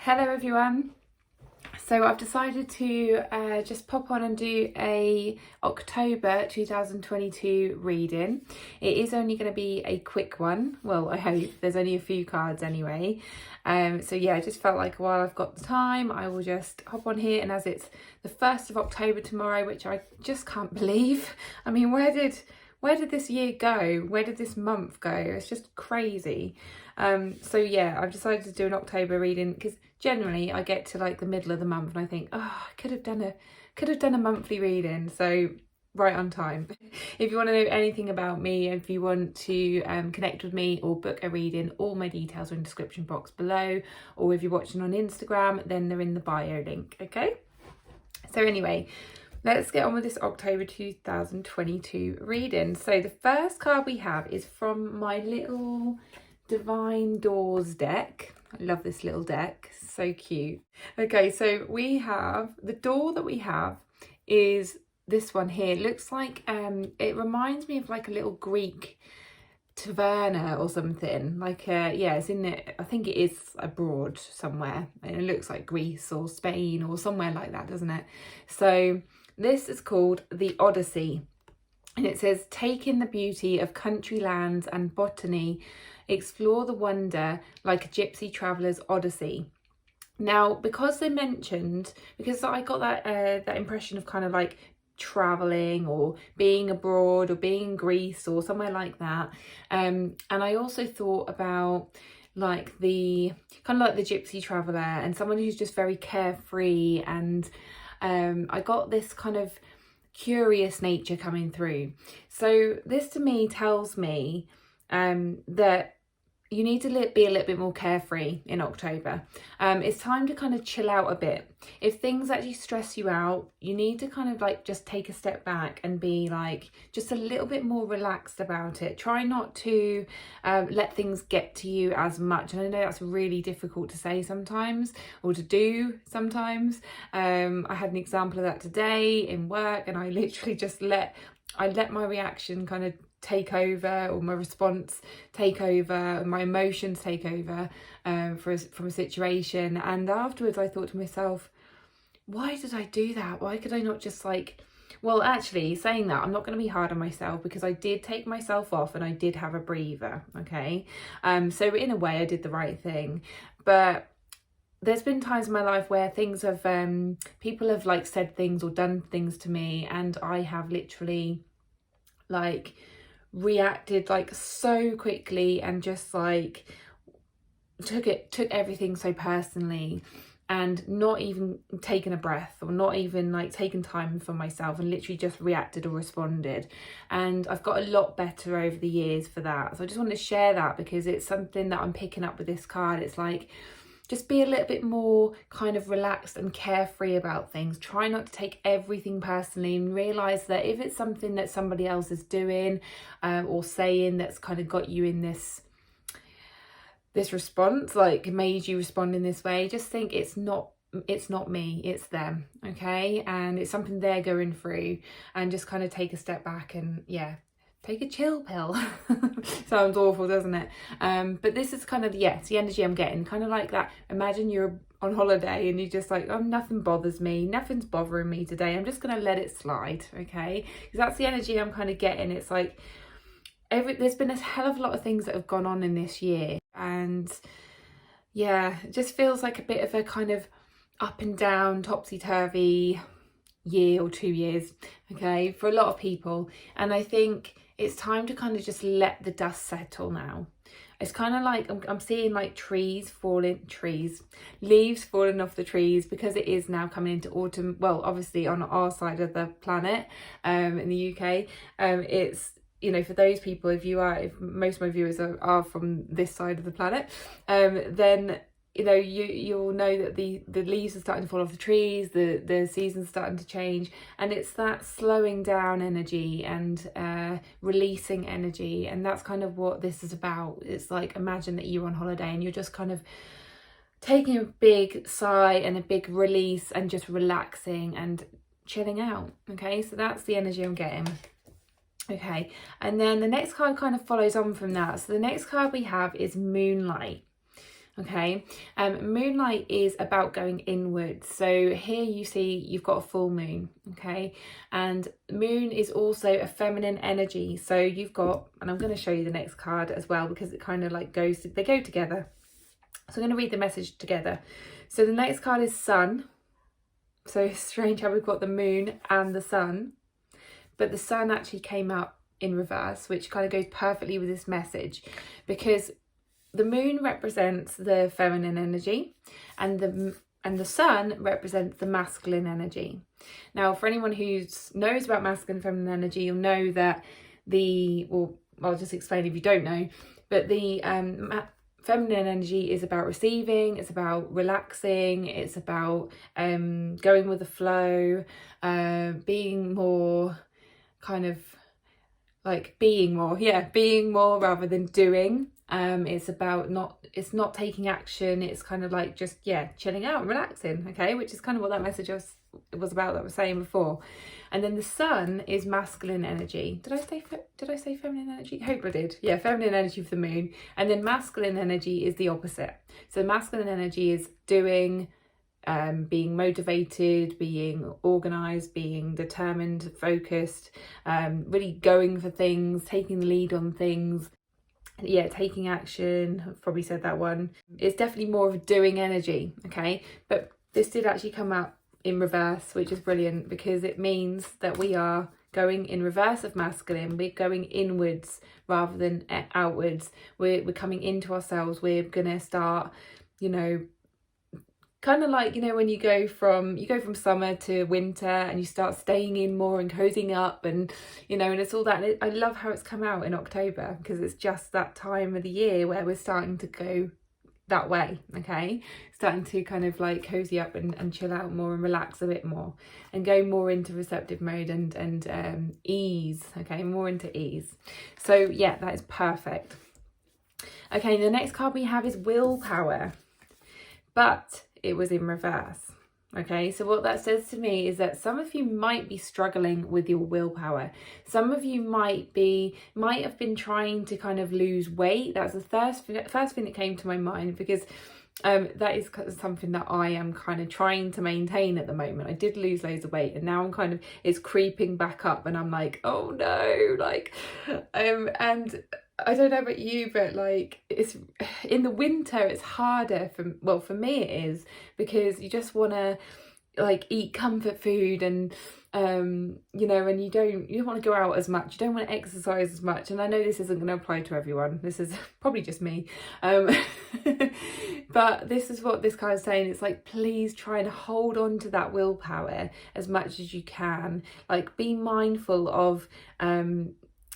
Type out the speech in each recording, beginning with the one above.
Hello everyone. So I've decided to just pop on and do a October 2022 reading. It is only going to be a quick one. Well, I hope there's only a few cards anyway. So yeah, I just felt like while I've got the time, I will just hop on here. And as it's the 1st of October tomorrow, which I just can't believe. I mean, where did this year go? Where did this month go? It's just crazy. So yeah, I've decided to do an October reading because generally I get to like the middle of the month and I think, oh, I could have done a monthly reading. So right on time. If you want to know anything about me, if you want to connect with me or book a reading, all my details are in the description box below. Or if you're watching on Instagram, then they're in the bio link. Okay. So anyway, let's get on with this October 2022 reading. So the first card we have is from my little Divine Doors deck. I love this little deck, so cute. Okay, so we have, the door that we have is this one here. It looks like, it reminds me of like a little Greek taverna or something. Like, yeah, it's in it, I think it is abroad somewhere. And it looks like Greece or Spain or somewhere like that, doesn't it? So this is called the Odyssey. And it says, take in the beauty of country lands and botany, explore the wonder like a gypsy traveller's odyssey. Now, because I got that impression of kind of like traveling or being abroad or being in Greece or somewhere like that. And I also thought about like the kind of like the gypsy traveller and someone who's just very carefree, and I got this kind of curious nature coming through. So this to me tells me that you need to be a little bit more carefree in October. It's time to kind of chill out a bit. If things actually stress you out, you need to kind of like just take a step back and be like just a little bit more relaxed about it. Try not to let things get to you as much. And I know that's really difficult to say sometimes or to do sometimes. I had an example of that today in work, and I literally just let my reaction kind of take over, or my response take over, my emotions take over from a situation. And afterwards I thought to myself, why did I do that? Why could I not just like, well, actually saying that, I'm not going to be hard on myself because I did take myself off and I did have a breather. Okay. So in a way I did the right thing, but there's been times in my life where things have, people have like said things or done things to me, and I have literally like reacted like so quickly and just like took everything so personally, and not even taken a breath or not even like taken time for myself, and literally just reacted or responded. And I've got a lot better over the years for that. So I just wanted to share that because it's something that I'm picking up with this card. It's like, just be a little bit more kind of relaxed and carefree about things. Try not to take everything personally, and realise that if it's something that somebody else is doing or saying that's kind of got you in this response, like made you respond in this way, just think it's not me, it's them. Okay, and it's something they're going through, and just kind of take a step back and yeah, take a chill pill. Sounds awful, doesn't it? But this is kind of, yes, the energy I'm getting, kind of like that. Imagine you're on holiday and you're just like, oh, nothing bothers me, nothing's bothering me today, I'm just gonna let it slide. Okay, because that's the energy I'm kind of getting. It's like there's been a hell of a lot of things that have gone on in this year, and yeah, it just feels like a bit of a kind of up and down, topsy-turvy year or 2 years, okay, for a lot of people. And I think it's time to kind of just let the dust settle now. It's kind of like I'm seeing like leaves falling off the trees, because it is now coming into autumn. Well, obviously on our side of the planet, in the UK, it's, you know, for those people, if most of my viewers are from this side of the planet, then you know, you'll know that the leaves are starting to fall off the trees, the season's starting to change, and it's that slowing down energy and releasing energy. And that's kind of what this is about. It's like, imagine that you're on holiday and you're just kind of taking a big sigh and a big release and just relaxing and chilling out. Okay, so that's the energy I'm getting. Okay, and then the next card kind of follows on from that. So the next card we have is Moonlight. Okay, moonlight is about going inwards. So here you see you've got a full moon, okay, and moon is also a feminine energy. So you've got, and I'm going to show you the next card as well, because it kind of like they go together. So I'm going to read the message together. So the next card is sun. So it's strange how we've got the moon and the sun, but the sun actually came up in reverse, which kind of goes perfectly with this message, because the moon represents the feminine energy and the sun represents the masculine energy. Now, for anyone who knows about masculine and feminine energy, you'll know that I'll just explain if you don't know, but the feminine energy is about receiving, it's about relaxing, it's about going with the flow, being more kind of like being more rather than doing. It's about it's not taking action, it's kind of like just chilling out and relaxing, okay, which is kind of what that message was about that I was saying before. And then the sun is masculine energy. Did I say feminine energy? Hope I did. Yeah, feminine energy for the moon. And then masculine energy is the opposite. So masculine energy is doing, being motivated, being organized, being determined, focused, really going for things, taking the lead on things. Yeah, taking action. I've probably said that one. It's definitely more of a doing energy, okay? But this did actually come out in reverse, which is brilliant, because it means that we are going in reverse of masculine. We're going inwards rather than outwards. We're coming into ourselves. We're gonna start, kind of like, when you go from summer to winter and you start staying in more and cozying up, and and it's all that. And I love how it's come out in October, because it's just that time of the year where we're starting to go that way, okay, starting to kind of like cozy up and chill out more and relax a bit more and go more into receptive mode and ease, okay, more into ease. So yeah, that is perfect. Okay, the next card we have is willpower, but it was in reverse. Okay, so what that says to me is that some of you might be struggling with your willpower. Some of you might have been trying to kind of lose weight. That's the first thing that came to my mind, because that is something that I am kind of trying to maintain at the moment. I did lose loads of weight, and now I'm kind of, it's creeping back up, and I'm like, oh no, like, and I don't know about you, but like, it's in the winter, it's harder for me it is, because you just want to like eat comfort food and and you don't want to go out as much, you don't want to exercise as much. And I know this isn't going to apply to everyone, this is probably just me, but this is what this card is saying. It's like, please try and hold on to that willpower as much as you can. Like, be mindful of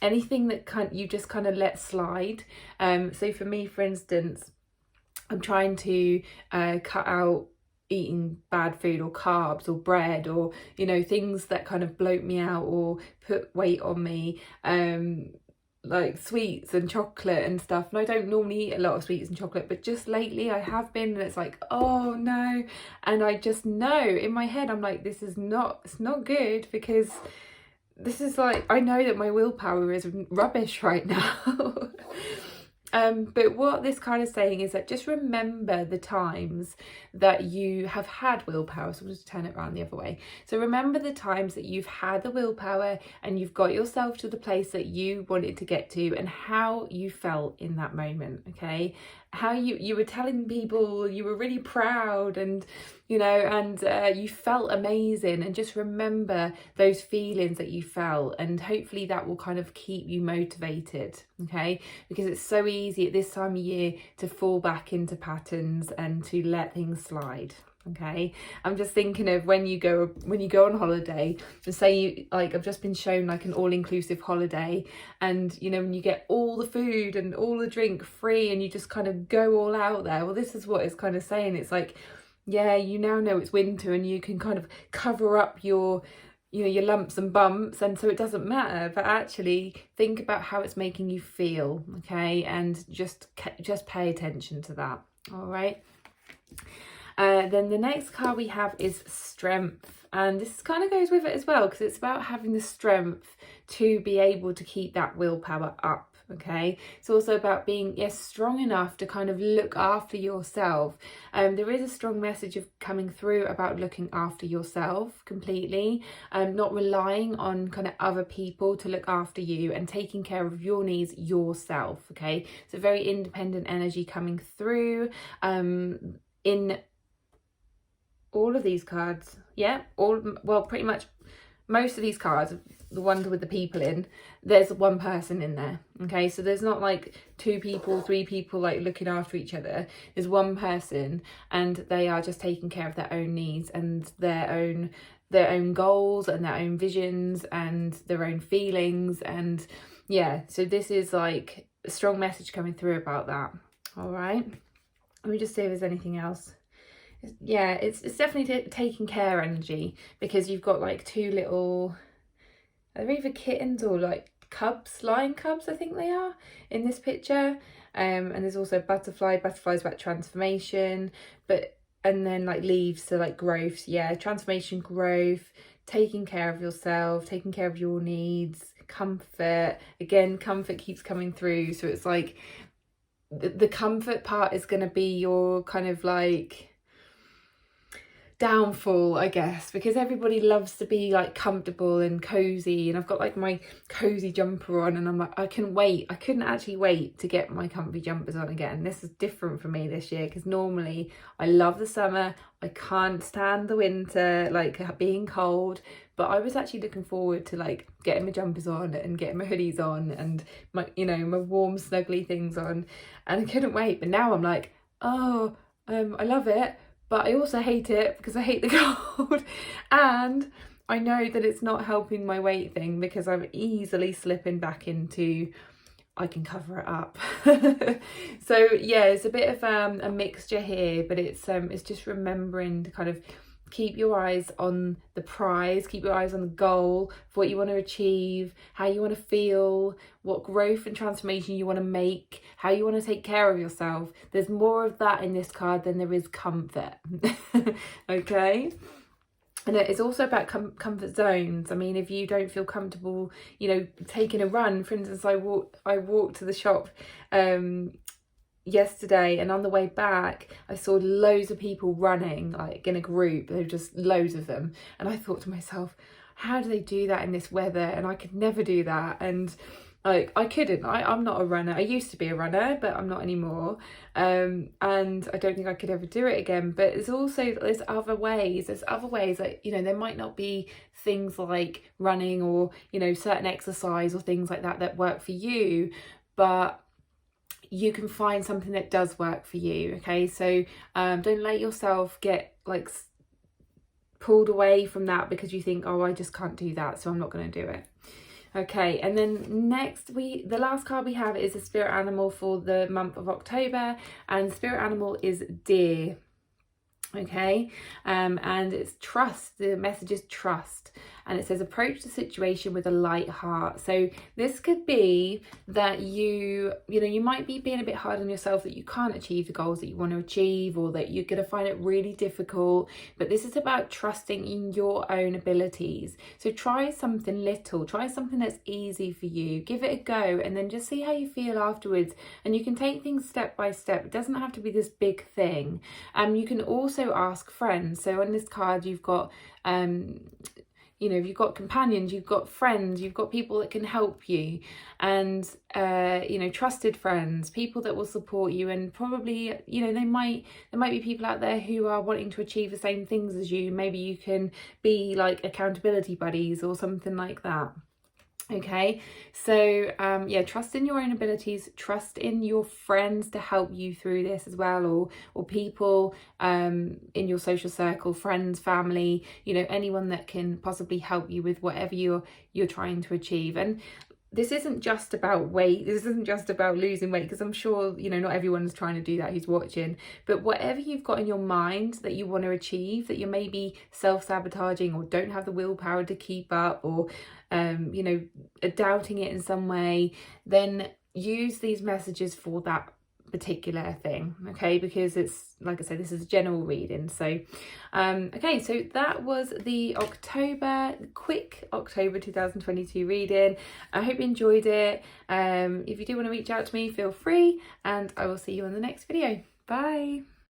anything that you just kind of let slide. So for me, for instance, I'm trying to cut out eating bad food or carbs or bread or things that kind of bloat me out or put weight on me, like sweets and chocolate and stuff. And I don't normally eat a lot of sweets and chocolate, but just lately I have been, and it's like, oh no. And I just know in my head, I'm like, it's not good, because this is like, I know that my willpower is rubbish right now. But what this card is saying is that just remember the times that you have had willpower. So we'll just turn it around the other way. So remember the times that you've had the willpower and you've got yourself to the place that you wanted to get to, and how you felt in that moment, okay? How you were telling people you were really proud, and you felt amazing. And just remember those feelings that you felt, and hopefully that will kind of keep you motivated, okay? Because it's so easy at this time of year to fall back into patterns and to let things slide. Okay, I'm just thinking of when you go on holiday, and say I've just been shown like an all-inclusive holiday, and when you get all the food and all the drink free and you just kind of go all out there. Well, this is what it's kind of saying. It's like, yeah, you now know it's winter and you can kind of cover up your your lumps and bumps, and so it doesn't matter, but actually think about how it's making you feel, okay? And just pay attention to that. All right. Then the next card we have is strength, and this kind of goes with it as well, because it's about having the strength to be able to keep that willpower up, okay? It's also about being, yes, strong enough to kind of look after yourself. There is a strong message of coming through about looking after yourself completely, not relying on kind of other people to look after you, and taking care of your needs yourself, okay? So very independent energy coming through in all of these cards. Yeah, well, pretty much most of these cards, the ones with the people in, there's one person in there, okay? So there's not like 2 people, 3 people like looking after each other. There's one person, and they are just taking care of their own needs and their own goals and their own visions and their own feelings. And yeah, so this is like a strong message coming through about that. All right, let me just see if there's anything else. Yeah, it's definitely taking care energy, because you've got like 2 little, they're either kittens or like cubs, lion cubs, I think they are, in this picture. And there's also butterflies about transformation, and then like leaves, so like growth. Yeah, transformation, growth, taking care of yourself, taking care of your needs, comfort. Again, comfort keeps coming through, so it's like the comfort part is going to be your kind of like downfall, I guess, because everybody loves to be like comfortable and cozy, and I've got like my cozy jumper on, and I'm like, I couldn't actually wait to get my comfy jumpers on again. This is different for me this year, because normally I love the summer, I can't stand the winter, like being cold, but I was actually looking forward to like getting my jumpers on and getting my hoodies on and my, you know, my warm snuggly things on, and I couldn't wait. But now I'm like, oh, I love it, but I also hate it because I hate the cold. And I know that it's not helping my weight thing, because I'm easily slipping back into, I can cover it up. So yeah, it's a bit of a mixture here, but it's just remembering to kind of keep your eyes on the prize, keep your eyes on the goal for what you want to achieve, how you want to feel, what growth and transformation you want to make, how you want to take care of yourself. There's more of that in this card than there is comfort. Okay? And it's also about comfort zones. I mean, if you don't feel comfortable, you know, taking a run, for instance, I walked to the shop yesterday, and on the way back I saw loads of people running like in a group. There were just loads of them, and I thought to myself, how do they do that in this weather? And I could never do that. And like I'm not a runner. I used to be a runner, but I'm not anymore, and I don't think I could ever do it again. But there's other ways, like, you know, there might not be things like running or, you know, certain exercise or things like that work for you, but you can find something that does work for you. Okay, so don't let yourself get like pulled away from that because you think, oh, I just can't do that, so I'm not going to do it. Okay, and then next the last card we have is a spirit animal for the month of October, and spirit animal is deer. Okay, and it's trust. The message is trust, and it says approach the situation with a light heart. So this could be that you might be being a bit hard on yourself, that you can't achieve the goals that you want to achieve, or that you're going to find it really difficult. But this is about trusting in your own abilities. So try something little, try something that's easy for you, give it a go, and then just see how you feel afterwards. And you can take things step by step. It doesn't have to be this big thing. You can also ask friends. So on this card you've got you've got companions, you've got friends, you've got people that can help you, and trusted friends, people that will support you. And probably, there might be people out there who are wanting to achieve the same things as you. Maybe you can be like accountability buddies or something like that. Okay, so trust in your own abilities, trust in your friends to help you through this as well, or people in your social circle, friends, family, anyone that can possibly help you with whatever you're trying to achieve. And this isn't just about weight, this isn't just about losing weight, because I'm sure, not everyone's trying to do that who's watching, but whatever you've got in your mind that you want to achieve, that you're maybe self-sabotaging or don't have the willpower to keep up, or doubting it in some way, then use these messages for that particular thing, okay, because it's, like I said, this is a general reading. So okay, so that was the quick October 2022 reading. I hope you enjoyed it. If you do want to reach out to me, feel free, and I will see you on the next video. Bye.